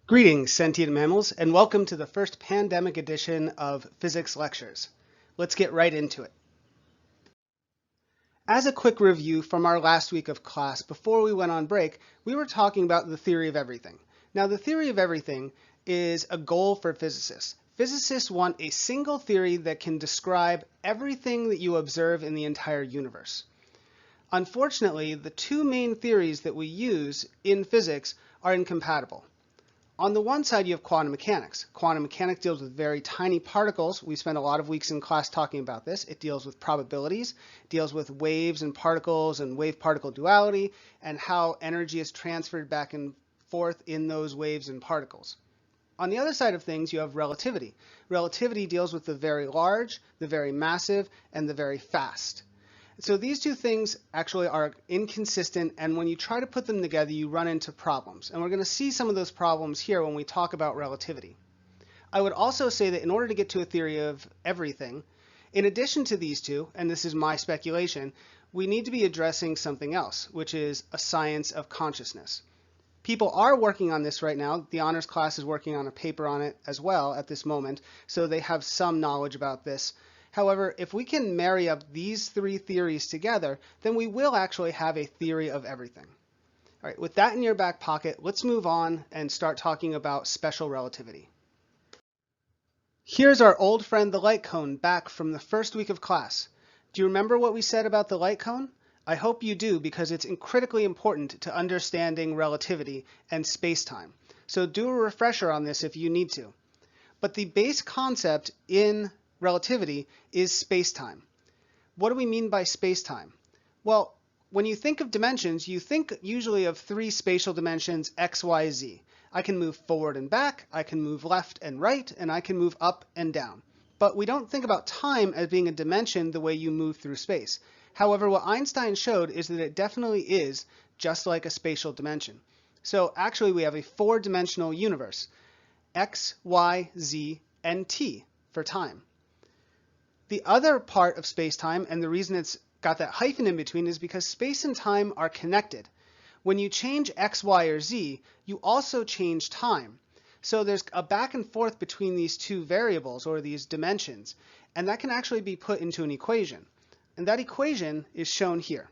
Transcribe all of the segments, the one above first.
Greetings, sentient mammals, and welcome to the first pandemic edition of Physics Lectures. Let's get right into it. As a quick review from our last week of class, before we went on break, we were talking about the theory of everything. Now, the theory of everything is a goal for physicists. Physicists want a single theory that can describe everything that you observe in the entire universe. Unfortunately, the two main theories that we use in physics are incompatible. On the one side, you have quantum mechanics. Quantum mechanics deals with very tiny particles. We spent a lot of weeks in class talking about this. It deals with probabilities, deals with waves and particles and wave-particle duality, and how energy is transferred back and forth in those waves and particles. On the other side of things, you have relativity. Relativity deals with the very large, the very massive, and the very fast. So these two things actually are inconsistent, and when you try to put them together, you run into problems. And we're going to see some of those problems here when we talk about relativity. I would also say that in order to get to a theory of everything, in addition to these two, and this is my speculation, we need to be addressing something else, which is a science of consciousness. People are working on this right now. The honors class is working on a paper on it as well at this moment, so they have some knowledge about this. However, if we can marry up these three theories together, then we will actually have a theory of everything. All right, with that in your back pocket, let's move on and start talking about special relativity. Here's our old friend the light cone back from the first week of class. Do you remember what we said about the light cone? I hope you do, because it's critically important to understanding relativity and space-time. So do a refresher on this if you need to. But the base concept in relativity is space-time. What do we mean by space-time? Well, when you think of dimensions, you think usually of three spatial dimensions, x, y, z. I can move forward and back, I can move left and right, and I can move up and down. But we don't think about time as being a dimension the way you move through space. However, what Einstein showed is that it definitely is just like a spatial dimension. So actually we have a four-dimensional universe, x, y, z, and t for time. The other part of space-time, and the reason it's got that hyphen in between, is because space and time are connected. When you change x, y, or z, you also change time. So there's a back and forth between these two variables, or these dimensions, and that can actually be put into an equation. And that equation is shown here.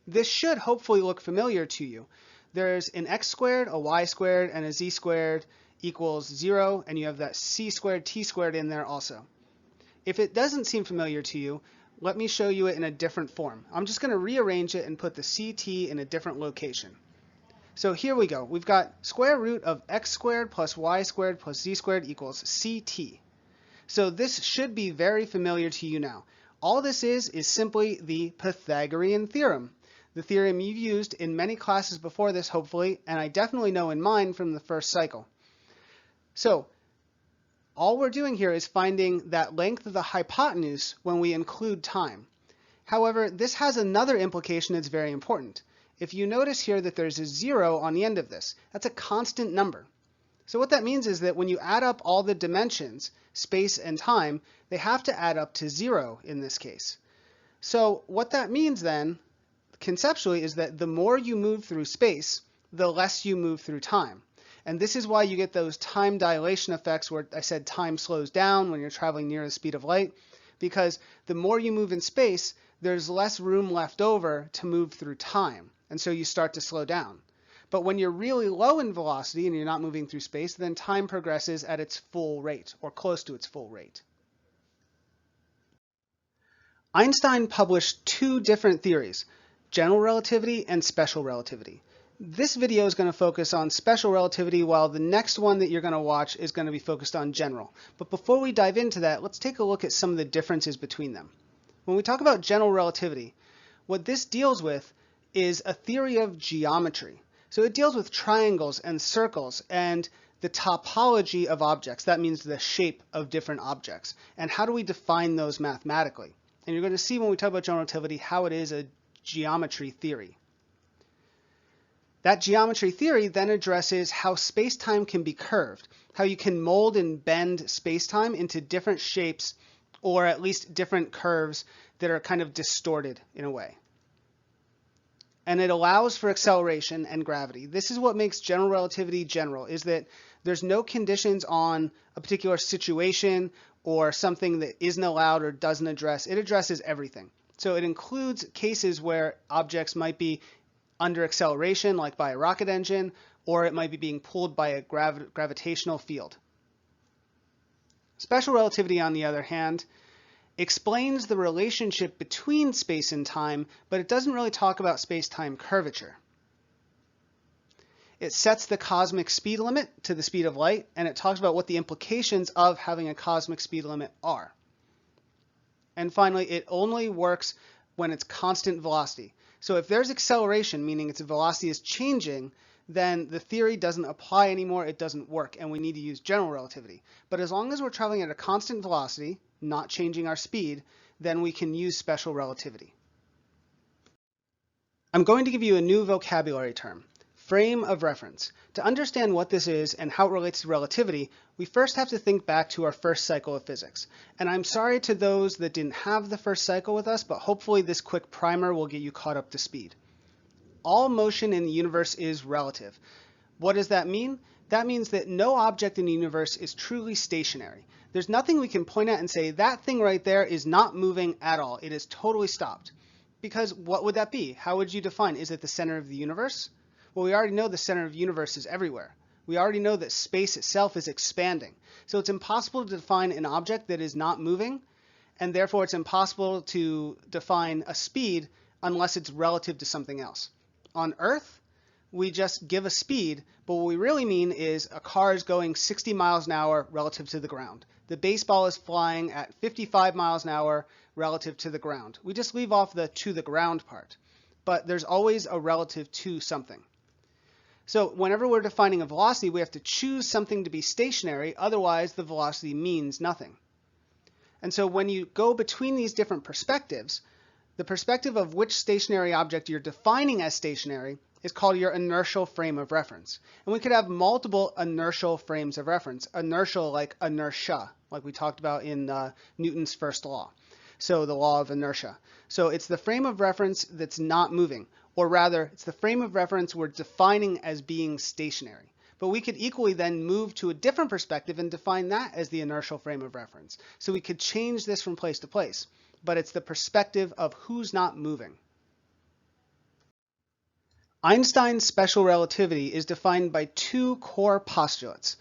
This should hopefully look familiar to you. There's an x squared, a y squared, and a z squared equals 0, and you have that c squared, t squared in there also. If it doesn't seem familiar to you, let me show you it in a different form. I'm just going to rearrange it and put the ct in a different location. So here we go. We've got square root of x squared plus y squared plus z squared equals ct. So this should be very familiar to you now. All this is simply the Pythagorean theorem. The theorem you've used in many classes before this, hopefully, and I definitely know in mine from the first cycle. So all we're doing here is finding that length of the hypotenuse when we include time. However, this has another implication that's very important. If you notice here that there's a 0 on the end of this, that's a constant number. So what that means is that when you add up all the dimensions, space and time, they have to add up to 0 in this case. So what that means then, conceptually, is that the more you move through space, the less you move through time. And this is why you get those time dilation effects where I said time slows down when you're traveling near the speed of light, because the more you move in space, there's less room left over to move through time, and so you start to slow down. But when you're really low in velocity and you're not moving through space, then time progresses at its full rate, or close to its full rate. Einstein published two different theories, general relativity and special relativity. This video is going to focus on special relativity, while the next one that you're going to watch is going to be focused on general. But before we dive into that, let's take a look at some of the differences between them. When we talk about general relativity, what this deals with is a theory of geometry. So it deals with triangles and circles and the topology of objects. That means the shape of different objects. And how do we define those mathematically? And you're going to see when we talk about general relativity how it is a geometry theory. That geometry theory then addresses how space-time can be curved, how you can mold and bend space-time into different shapes, or at least different curves that are kind of distorted in a way. and it allows for acceleration and gravity. This is what makes general relativity general, is that there's no conditions on a particular situation or something that isn't allowed or doesn't address. It addresses everything. So it includes cases where objects might be under acceleration, like by a rocket engine, or it might be being pulled by a gravitational field. Special relativity, on the other hand, explains the relationship between space and time, but it doesn't really talk about space-time curvature. It sets the cosmic speed limit to the speed of light, and it talks about what the implications of having a cosmic speed limit are. And finally, it only works when it's constant velocity. So if there's acceleration, meaning its velocity is changing, then the theory doesn't apply anymore, it doesn't work, and we need to use general relativity. But as long as we're traveling at a constant velocity, not changing our speed, then we can use special relativity. I'm going to give you a new vocabulary term, frame of reference. To understand what this is and how it relates to relativity, we first have to think back to our first cycle of physics. And I'm sorry to those that didn't have the first cycle with us, but hopefully this quick primer will get you caught up to speed. All motion in the universe is relative. What does that mean? That means that no object in the universe is truly stationary. There's nothing we can point at and say, that thing right there is not moving at all. It is totally stopped. Because what would that be? How would you define? Is it the center of the universe? Well, we already know the center of the universe is everywhere. We already know that space itself is expanding. So it's impossible to define an object that is not moving, and therefore it's impossible to define a speed unless it's relative to something else. On Earth, we just give a speed, but what we really mean is a car is going 60 miles an hour relative to the ground. The baseball is flying at 55 miles an hour relative to the ground. We just leave off the to the ground part, but there's always a relative to something. So whenever we're defining a velocity, we have to choose something to be stationary, otherwise the velocity means nothing. And so when you go between these different perspectives, the perspective of which stationary object you're defining as stationary is called your inertial frame of reference. And we could have multiple inertial frames of reference. Inertial like inertia, like we talked about in Newton's first law. So the law of inertia. So it's the frame of reference that's not moving, or rather it's the frame of reference we're defining as being stationary. But we could equally then move to a different perspective and define that as the inertial frame of reference. So we could change this from place to place, but it's the perspective of who's not moving. Einstein's special relativity is defined by two core postulates,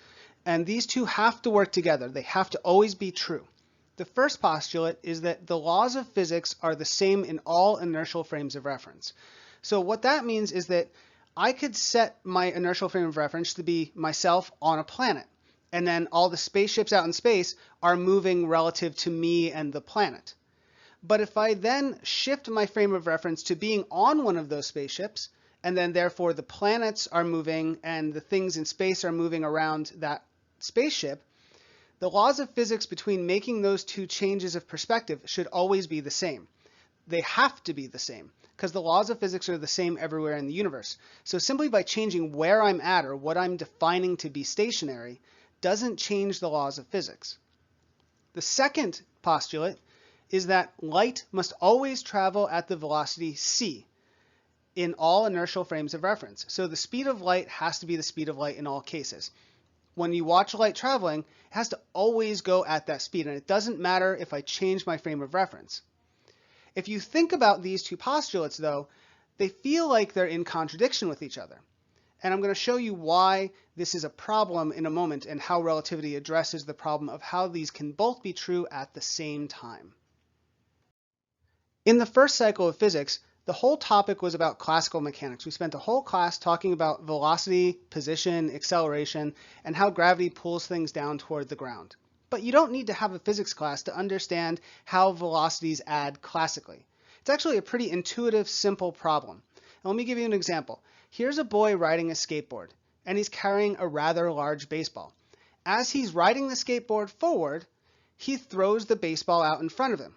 and these two have to work together. They have to always be true. The first postulate is that the laws of physics are the same in all inertial frames of reference. So what that means is that I could set my inertial frame of reference to be myself on a planet, and then all the spaceships out in space are moving relative to me and the planet. But if I then shift my frame of reference to being on one of those spaceships, and then therefore the planets are moving and the things in space are moving around that spaceship, the laws of physics between making those two changes of perspective should always be the same. They have to be the same, because the laws of physics are the same everywhere in the universe. So simply by changing where I'm at or what I'm defining to be stationary doesn't change the laws of physics. The second postulate is that light must always travel at the velocity c in all inertial frames of reference. So the speed of light has to be the speed of light in all cases. When you watch light traveling, it has to always go at that speed, and it doesn't matter if I change my frame of reference. If you think about these two postulates, though, they feel like they're in contradiction with each other. And I'm going to show you why this is a problem in a moment and how relativity addresses the problem of how these can both be true at the same time. In the first cycle of physics, the whole topic was about classical mechanics. We spent a whole class talking about velocity, position, acceleration, and how gravity pulls things down toward the ground. But you don't need to have a physics class to understand how velocities add classically. It's actually a pretty intuitive, simple problem. And let me give you an example. Here's a boy riding a skateboard, and he's carrying a rather large baseball. As he's riding the skateboard forward, he throws the baseball out in front of him.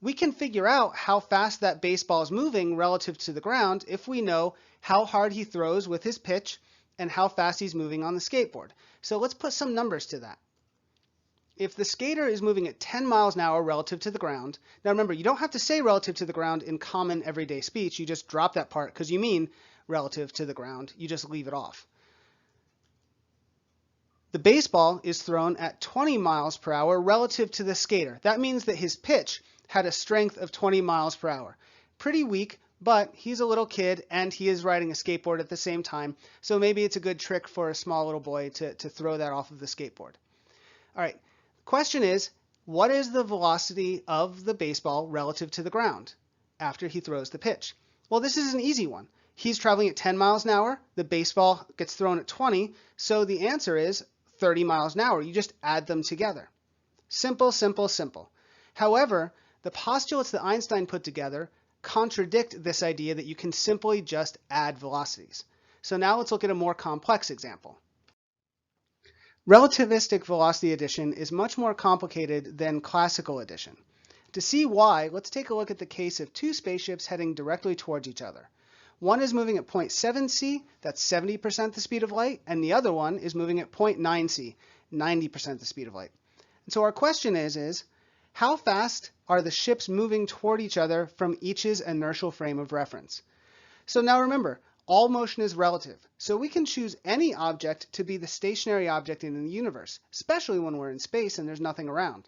We can figure out how fast that baseball is moving relative to the ground if we know how hard he throws with his pitch and how fast he's moving on the skateboard. So let's put some numbers to that. if the skater is moving at 10 miles an hour relative to the ground, now remember, you don't have to say relative to the ground in common everyday speech. You just drop that part because you mean relative to the ground. You just leave it off. The baseball is thrown at 20 miles per hour relative to the skater. That means that his pitch had a strength of 20 miles per hour. Pretty weak, but he's a little kid and he is riding a skateboard at the same time. So maybe it's a good trick for a small little boy to throw that off of the skateboard. All right, question is, what is the velocity of the baseball relative to the ground after he throws the pitch? Well, this is an easy one. He's traveling at 10 miles an hour. The baseball gets thrown at 20. So the answer is 30 miles an hour. You just add them together. Simple, simple, simple. However, the postulates that Einstein put together contradict this idea that you can simply just add velocities. So now let's look at a more complex example. Relativistic velocity addition is much more complicated than classical addition. To see why, let's take a look at the case of two spaceships heading directly towards each other. One is moving at 0.7 c, that's 70% the speed of light, and the other one is moving at 0.9 c, 90% the speed of light. And so our question is how fast are the ships moving toward each other from each's inertial frame of reference? So now remember, all motion is relative, so we can choose any object to be the stationary object in the universe, especially when we're in space and there's nothing around.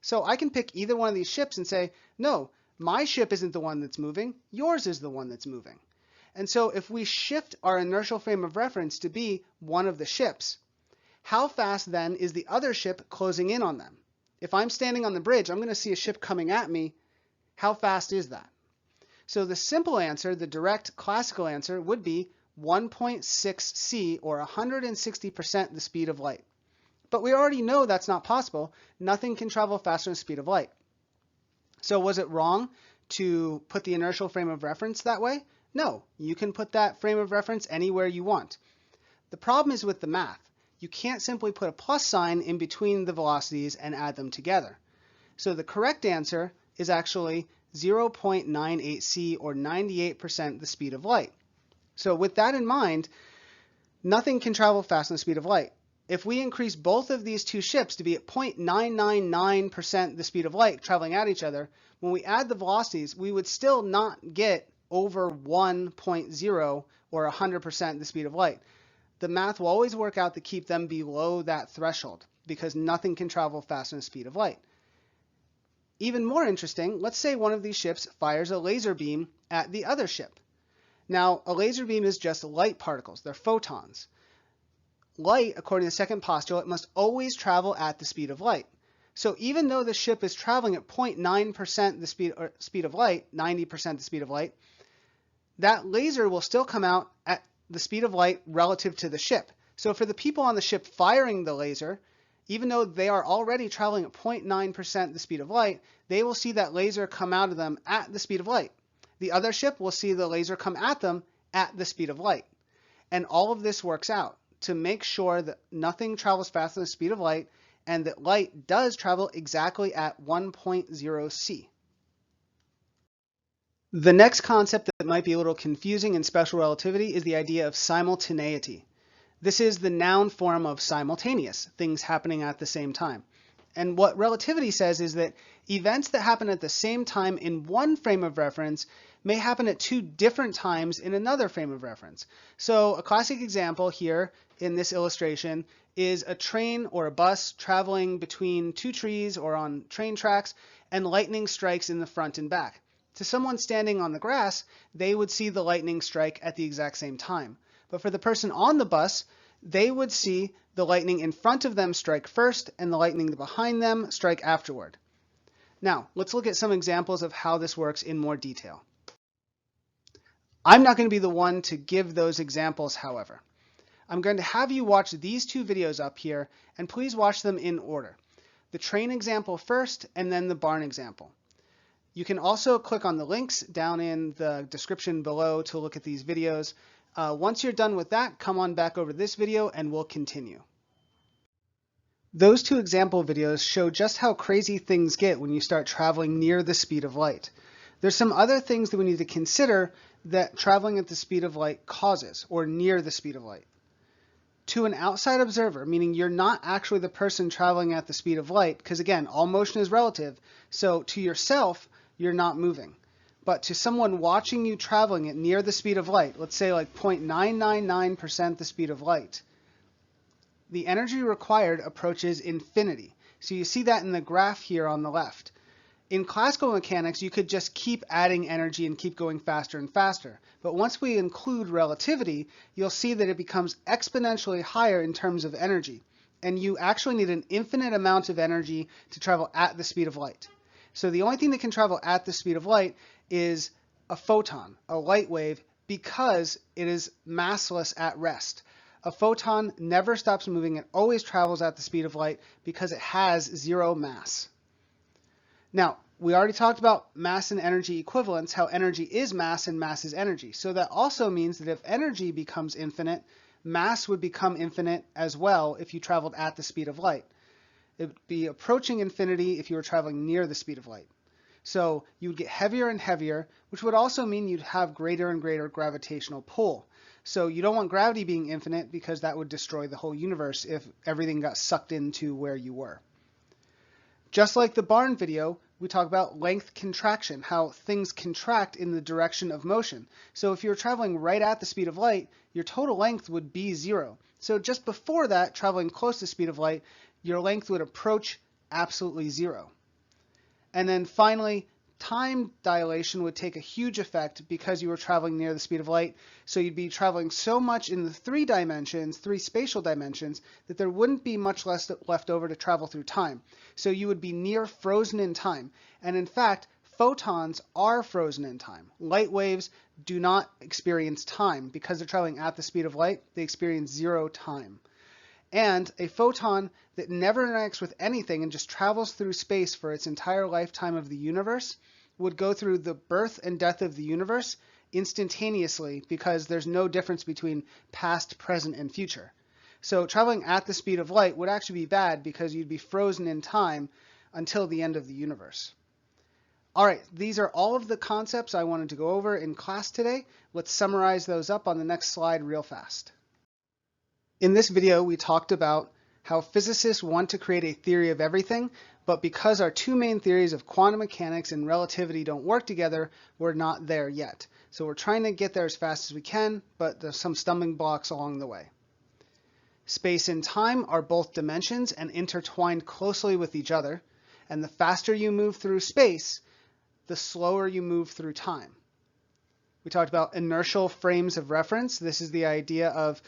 So I can pick either one of these ships and say, no, my ship isn't the one that's moving, yours is the one that's moving. And so if we shift our inertial frame of reference to be one of the ships, how fast then is the other ship closing in on them? If I'm standing on the bridge, I'm going to see a ship coming at me. How fast is that? So the simple answer, the direct classical answer, would be 1.6 c, or 160% the speed of light. But we already know that's not possible. Nothing can travel faster than the speed of light. So was it wrong to put the inertial frame of reference that way? No, you can put that frame of reference anywhere you want. The problem is with the math. You can't simply put a plus sign in between the velocities and add them together. So the correct answer is actually 0.98 c, or 98% the speed of light. So with that in mind, nothing can travel faster than the speed of light. If we increase both of these two ships to be at 0.999% the speed of light traveling at each other, when we add the velocities, we would still not get over 1.0 or 100% the speed of light. The math will always work out to keep them below that threshold because nothing can travel faster than the speed of light. Even more interesting, let's say one of these ships fires a laser beam at the other ship. Now, a laser beam is just light particles. They're photons. Light, according to the second postulate, must always travel at the speed of light. So even though the ship is traveling at 0.9% the speed of light, 90% the speed of light, that laser will still come out at the speed of light relative to the ship. So for the people on the ship firing the laser, even though they are already traveling at 0.9% the speed of light, they will see that laser come out of them at the speed of light. The other ship will see the laser come at them at the speed of light. And all of this works out to make sure that nothing travels faster than the speed of light and that light does travel exactly at 1.0 c. The next concept that might be a little confusing in special relativity is the idea of simultaneity. This is the noun form of simultaneous, things happening at the same time. And what relativity says is that events that happen at the same time in one frame of reference may happen at two different times in another frame of reference. So a classic example here in this illustration is a train or a bus traveling between two trees or on train tracks, and lightning strikes in the front and back. To someone standing on the grass, they would see the lightning strike at the exact same time. But for the person on the bus, they would see the lightning in front of them strike first and the lightning behind them strike afterward. Now, let's look at some examples of how this works in more detail. I'm not going to be the one to give those examples, however. I'm going to have you watch these two videos up here, and please watch them in order. The train example first, and then the barn example. You can also click on the links down in the description below to look at these videos. Once you're done with that, come on back over this video and we'll continue. Those two example videos show just how crazy things get when you start traveling near the speed of light. There's some other things that we need to consider that traveling at the speed of light causes, or near the speed of light. To an outside observer, meaning you're not actually the person traveling at the speed of light, because again, all motion is relative, so to yourself, you're not moving. But to someone watching you traveling at near the speed of light, let's say like 0.999% the speed of light, the energy required approaches infinity. So you see that in the graph here on the left. In classical mechanics, you could just keep adding energy and keep going faster and faster. But once we include relativity, you'll see that it becomes exponentially higher in terms of energy. And you actually need an infinite amount of energy to travel at the speed of light. So the only thing that can travel at the speed of light is a photon, a light wave, because it is massless at rest. A photon never stops moving. It always travels at the speed of light because it has zero mass. Now, we already talked about mass and energy equivalence, how energy is mass and mass is energy. So that also means that if energy becomes infinite, mass would become infinite as well if you traveled at the speed of light. It would be approaching infinity if you were traveling near the speed of light. So you would get heavier and heavier, which would also mean you'd have greater and greater gravitational pull. So you don't want gravity being infinite because that would destroy the whole universe if everything got sucked into where you were. Just like the barn video, we talk about length contraction, how things contract in the direction of motion. So if you're traveling right at the speed of light, your total length would be 0. So just before that, traveling close to the speed of light, your length would approach absolutely 0. And then finally, time dilation would take a huge effect because you were traveling near the speed of light. So you'd be traveling so much in the three spatial dimensions, that there wouldn't be much left over to travel through time. So you would be near frozen in time. And in fact, photons are frozen in time. Light waves do not experience time because they're traveling at the speed of light. They experience 0 time. And a photon that never interacts with anything and just travels through space for its entire lifetime of the universe would go through the birth and death of the universe instantaneously because there's no difference between past, present, and future. So traveling at the speed of light would actually be bad because you'd be frozen in time until the end of the universe. All right, these are all of the concepts I wanted to go over in class today. Let's summarize those up on the next slide real fast. In this video, we talked about how physicists want to create a theory of everything, but because our two main theories of quantum mechanics and relativity don't work together, we're not there yet. So we're trying to get there as fast as we can, but there's some stumbling blocks along the way. Space and time are both dimensions and intertwined closely with each other, and the faster you move through space, the slower you move through time. We talked about inertial frames of reference. This is the idea of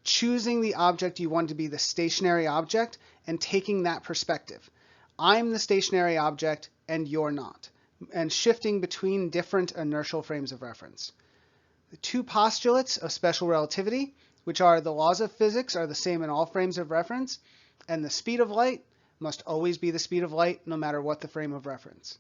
choosing the object you want to be the stationary object and taking that perspective. I'm the stationary object and you're not, and shifting between different inertial frames of reference. The two postulates of special relativity, which are the laws of physics are the same in all frames of reference, and the speed of light must always be the speed of light no matter what the frame of reference.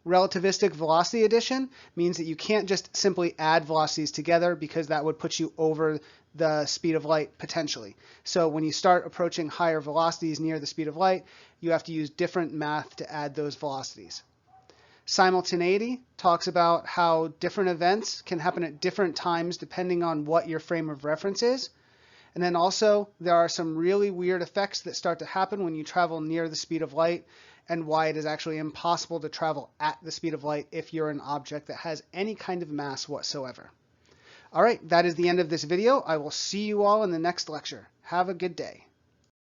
Relativistic velocity addition means that you can't just simply add velocities together because that would put you over the speed of light potentially. So when you start approaching higher velocities near the speed of light, you have to use different math to add those velocities. Simultaneity talks about how different events can happen at different times depending on what your frame of reference is. And then also there are some really weird effects that start to happen when you travel near the speed of light, and why it is actually impossible to travel at the speed of light if you're an object that has any kind of mass whatsoever. All right, that is the end of this video. I will see you all in the next lecture. Have a good day.